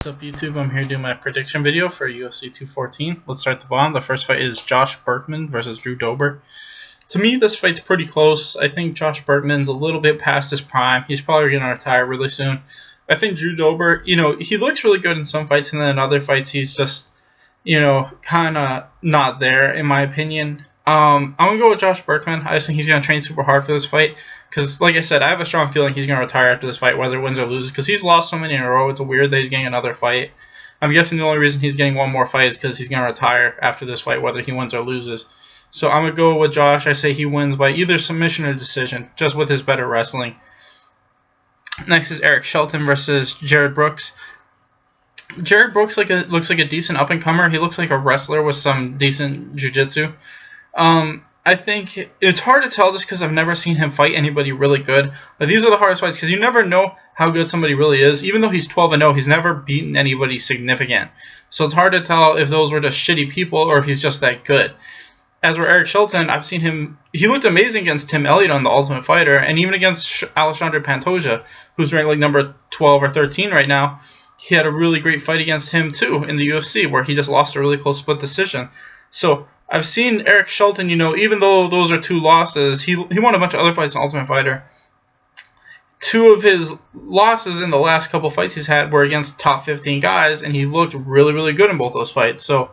What's up, YouTube? I'm here doing my prediction video for UFC 214. Let's start the bottom. The first fight is Josh Burkman versus Drew Dober. To me, this fight's pretty close. I think Josh Burkman's a little bit past his prime. He's probably going to retire really soon. I think Drew Dober, he looks really good in some fights, and then in other fights, he's just, kind of not there, in my opinion. I'm going to go with Josh Burkman. I just think he's going to train super hard for this fight. Because, like I said, I have a strong feeling he's going to retire after this fight, whether it wins or loses. Because he's lost so many in a row, it's weird that he's getting another fight. I'm guessing the only reason he's getting one more fight is because he's going to retire after this fight, whether he wins or loses. So I'm going to go with Josh. I say he wins by either submission or decision, just with his better wrestling. Next is Eric Shelton versus Jared Brooks. Jared Brooks looks like a decent up-and-comer. He looks like a wrestler with some decent jiu-jitsu. I think it's hard to tell just because I've never seen him fight anybody really good. But these are the hardest fights because you never know how good somebody really is. Even though he's 12-0, he's never beaten anybody significant. So it's hard to tell if those were just shitty people or if he's just that good. As for Eric Shelton, I've seen him. He looked amazing against Tim Elliott on The Ultimate Fighter, and even against Alexandre Pantoja, who's ranked like number 12 or 13 right now. He had a really great fight against him too in the UFC, where he just lost a really close split decision. So I've seen Eric Shelton, even though those are two losses, he won a bunch of other fights in Ultimate Fighter. Two of his losses in the last couple fights he's had were against top 15 guys, and he looked really, really good in both those fights. So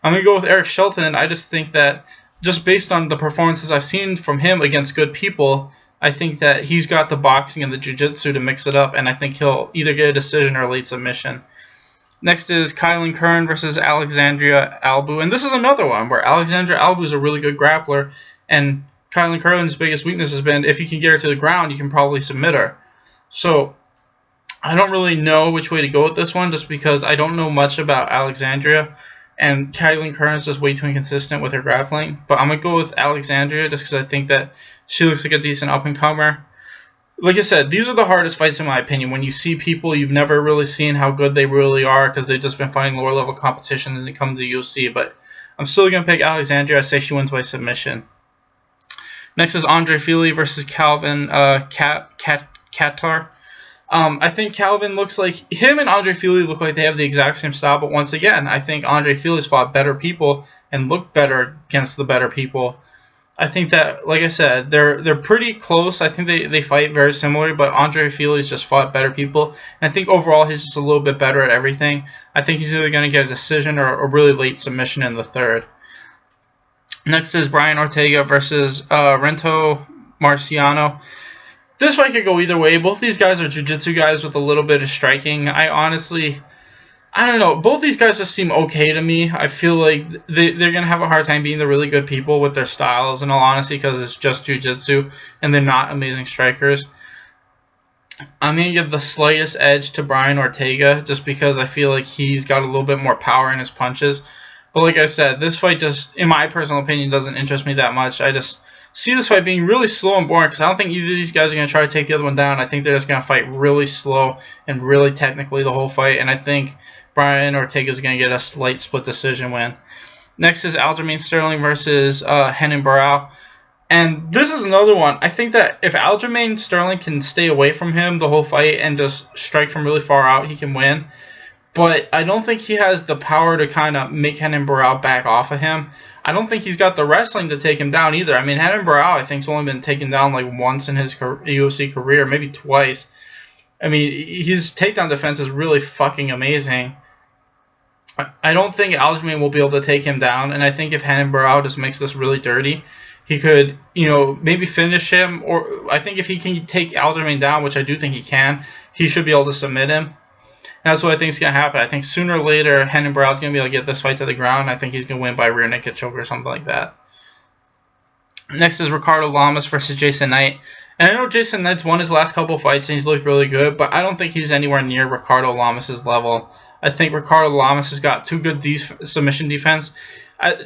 I'm going to go with Eric Shelton. I just think that just based on the performances I've seen from him against good people, I think that he's got the boxing and the jiu-jitsu to mix it up, and I think he'll either get a decision or a late submission. Next is Kailin Curran versus Alexandria Albu. And this is another one where Alexandria Albu is a really good grappler, and Kailin Curran's biggest weakness has been if you can get her to the ground, you can probably submit her. So I don't really know which way to go with this one just because I don't know much about Alexandria, and Kailin Curran's just way too inconsistent with her grappling. But I'm going to go with Alexandria just because I think that she looks like a decent up-and-comer. Like I said, these are the hardest fights in my opinion. When you see people you've never really seen how good they really are because they've just been fighting lower level competition and they come to the UFC. But I'm still going to pick Alexandria. I say she wins by submission. Next is Andre Fili versus Calvin Kattar. I think Calvin looks like him and Andre Fili look like they have the exact same style. But once again, I think Andre Fili's fought better people and looked better against the better people. I think that, like I said, they're pretty close. I think they fight very similarly, but Andre Fili's just fought better people. And I think overall he's just a little bit better at everything. I think he's either going to get a decision or a really late submission in the third. Next is Brian Ortega versus Rento Marciano. This fight could go either way. Both these guys are jiu-jitsu guys with a little bit of striking. I don't know. Both these guys just seem okay to me. I feel like they're going to have a hard time being the really good people with their styles, in all honesty, because it's just jiu-jitsu, and they're not amazing strikers. I'm going to give the slightest edge to Brian Ortega, just because I feel like he's got a little bit more power in his punches. But like I said, this fight just, in my personal opinion, doesn't interest me that much. I just see this fight being really slow and boring, because I don't think either of these guys are going to try to take the other one down. I think they're just going to fight really slow and really technically the whole fight, and I think Brian Ortega is going to get a slight split decision win. Next is Aljamain Sterling versus Renan Barão. And this is another one. I think that if Aljamain Sterling can stay away from him the whole fight and just strike from really far out, he can win. But I don't think he has the power to kind of make Renan Barão back off of him. I don't think he's got the wrestling to take him down either. I mean, Renan Barão, I think, has only been taken down like once in his UFC career, maybe twice. I mean, his takedown defense is really fucking amazing. I don't think Aljamain will be able to take him down, and I think if Renan Barão just makes this really dirty, he could, maybe finish him, or I think if he can take Aljamain down, which I do think he can, he should be able to submit him. And that's what I think is going to happen. I think sooner or later, Renan Barão is going to be able to get this fight to the ground. I think he's going to win by rear naked choke or something like that. Next is Ricardo Lamas versus Jason Knight. And I know Jason Knight's won his last couple fights and he's looked really good, but I don't think he's anywhere near Ricardo Lamas' level. I think Ricardo Lamas has got too good submission defense.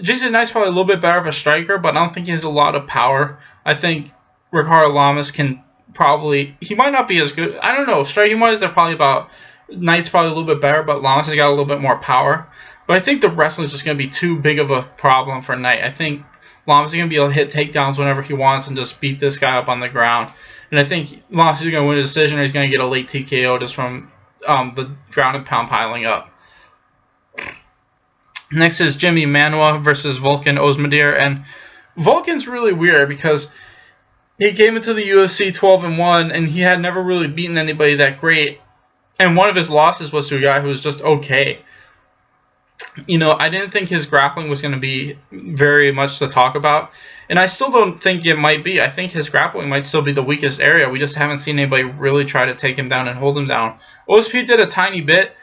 Jason Knight's probably a little bit better of a striker, but I don't think he has a lot of power. I think Ricardo Lamas can probably... He might not be as good. I don't know. Striking-wise, they're probably about... Knight's probably a little bit better, but Lamas has got a little bit more power. But I think the wrestling is just going to be too big of a problem for Knight. I think Lamas is going to be able to hit takedowns whenever he wants and just beat this guy up on the ground. And I think Lamas is going to win a decision or he's going to get a late TKO just from the ground and pound piling up. Next is Jimmy Manuwa versus Volkan Ozdemir, and Volkan's really weird because he came into the UFC 12-1, and he had never really beaten anybody that great, and one of his losses was to a guy who was just okay. You know, I didn't think his grappling was going to be very much to talk about, and I still don't think it might be. I think his grappling might still be the weakest area. We just haven't seen anybody really try to take him down and hold him down. OSP did a tiny bit,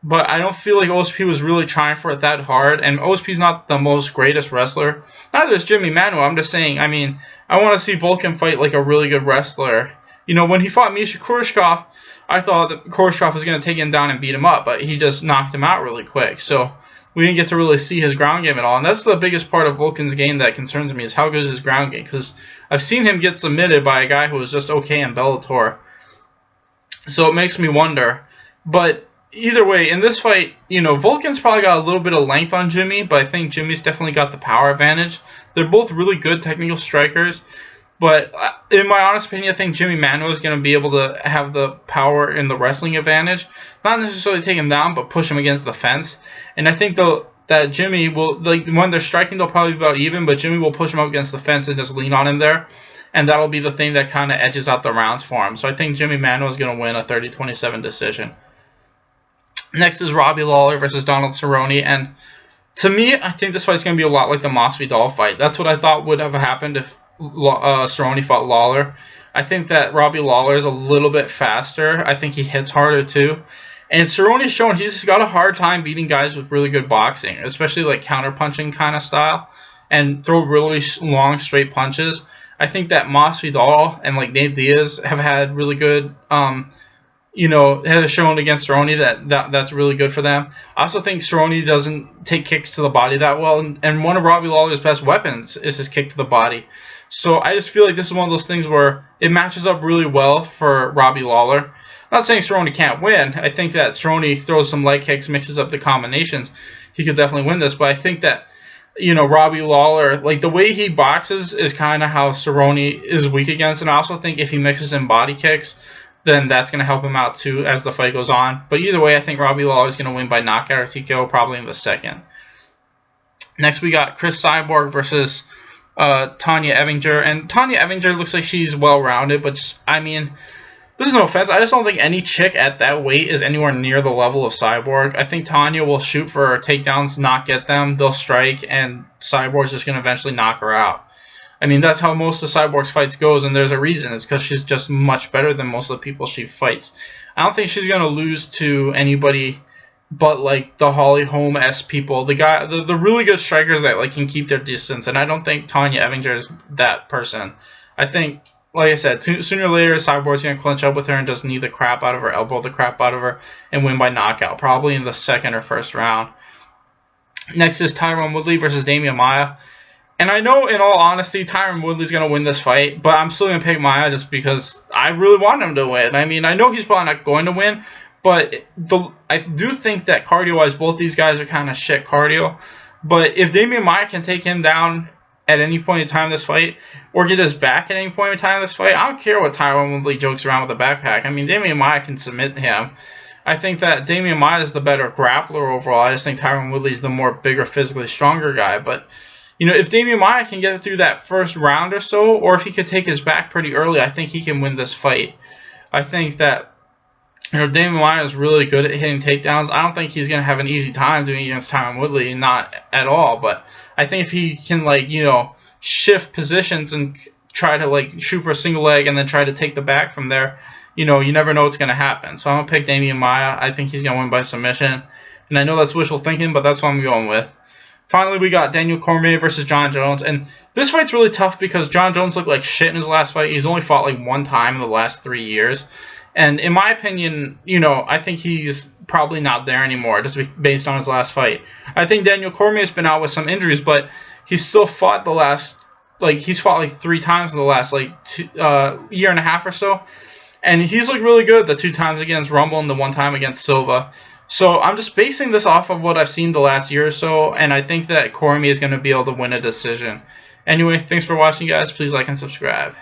but I don't feel like OSP was really trying for it that hard, and OSP's not the most greatest wrestler. Neither is Jimmy Manuwa. I'm just saying, I mean, I want to see Volkan fight like a really good wrestler. You know, when he fought Misha Khrushchev, I thought that Khrushchev was going to take him down and beat him up, but he just knocked him out really quick. So we didn't get to really see his ground game at all, and that's the biggest part of Volkan's game that concerns me, is how good is his ground game, because I've seen him get submitted by a guy who was just okay in Bellator. So it makes me wonder. But either way, in this fight, you know, Volkan's probably got a little bit of length on Jimmy, but I think Jimmy's definitely got the power advantage. They're both really good technical strikers, but in my honest opinion, I think Jimmy Manuwa is going to be able to have the power and the wrestling advantage. Not necessarily take him down, but push him against the fence. And I think that Jimmy will, like, when they're striking, they'll probably be about even, but Jimmy will push him up against the fence and just lean on him there. And that'll be the thing that kind of edges out the rounds for him. So I think Jimmy Manuwa is going to win a 30-27 decision. Next is Robbie Lawler versus Donald Cerrone, and to me, I think this fight's going to be a lot like the Masvidal fight. That's what I thought would have happened if Cerrone fought Lawler. I think that Robbie Lawler is a little bit faster. I think he hits harder too. And Cerrone's shown he's got a hard time beating guys with really good boxing, especially like counter-punching kind of style, and throw really long, straight punches. I think that Masvidal and like Nate Diaz have had really good you know, has shown against Cerrone that's really good for them. I also think Cerrone doesn't take kicks to the body that well, and one of Robbie Lawler's best weapons is his kick to the body. So I just feel like this is one of those things where it matches up really well for Robbie Lawler. Not saying Cerrone can't win. I think that Cerrone throws some leg kicks, mixes up the combinations. He could definitely win this, but I think that, you know, Robbie Lawler, like the way he boxes is kind of how Cerrone is weak against, and I also think if he mixes in body kicks, then that's going to help him out too as the fight goes on. But either way, I think Robbie Lawler is going to win by knockout or TKO, probably in the second. Next, we got Cris Cyborg versus Tonya Evinger. And Tonya Evinger looks like she's well-rounded, but just, I mean, this is no offense. I just don't think any chick at that weight is anywhere near the level of Cyborg. I think Tonya will shoot for her takedowns, not get them. They'll strike, and Cyborg's just going to eventually knock her out. I mean, that's how most of Cyborg's fights goes, and there's a reason. It's because she's just much better than most of the people she fights. I don't think she's going to lose to anybody but, like, the Holly Holm-esque people. The really good strikers that, like, can keep their distance, and I don't think Tonya Evinger is that person. I think, like I said, sooner or later, Cyborg's going to clinch up with her and just knee the crap out of her, elbow the crap out of her, and win by knockout, probably in the second or first round. Next is Tyron Woodley versus Demian Maia. And I know, in all honesty, Tyron Woodley's going to win this fight, but I'm still going to pick Maia just because I really want him to win. I mean, I know he's probably not going to win, but I do think that cardio-wise, both these guys are kind of shit cardio. But if Demian Maia can take him down at any point in time in this fight, or get his back at any point in time in this fight, I don't care what Tyron Woodley jokes around with the backpack. I mean, Demian Maia can submit him. I think that Demian Maia is the better grappler overall. I just think Tyron Woodley's the more bigger, physically stronger guy, but you know, if Demian Maia can get through that first round or so, or if he could take his back pretty early, I think he can win this fight. I think that, you know, Demian Maia is really good at hitting takedowns. I don't think he's going to have an easy time doing it against Tyron Woodley, not at all. But I think if he can, like, you know, shift positions and try to, like, shoot for a single leg and then try to take the back from there, you know, you never know what's going to happen. So I'm going to pick Demian Maia. I think he's going to win by submission. And I know that's wishful thinking, but that's what I'm going with. Finally, we got Daniel Cormier versus Jon Jones. And this fight's really tough because Jon Jones looked like shit in his last fight. He's only fought like one time in the last 3 years. And in my opinion, you know, I think he's probably not there anymore, just based on his last fight. I think Daniel Cormier's been out with some injuries, but he's still fought the last, like, he's fought like 3 times in the last, like, year and a half or so. And he's looked really good the 2 times against Rumble and the 1 time against Silva. So I'm just basing this off of what I've seen the last year or so, and I think that Cormier is going to be able to win a decision. Anyway, thanks for watching, guys. Please like and subscribe.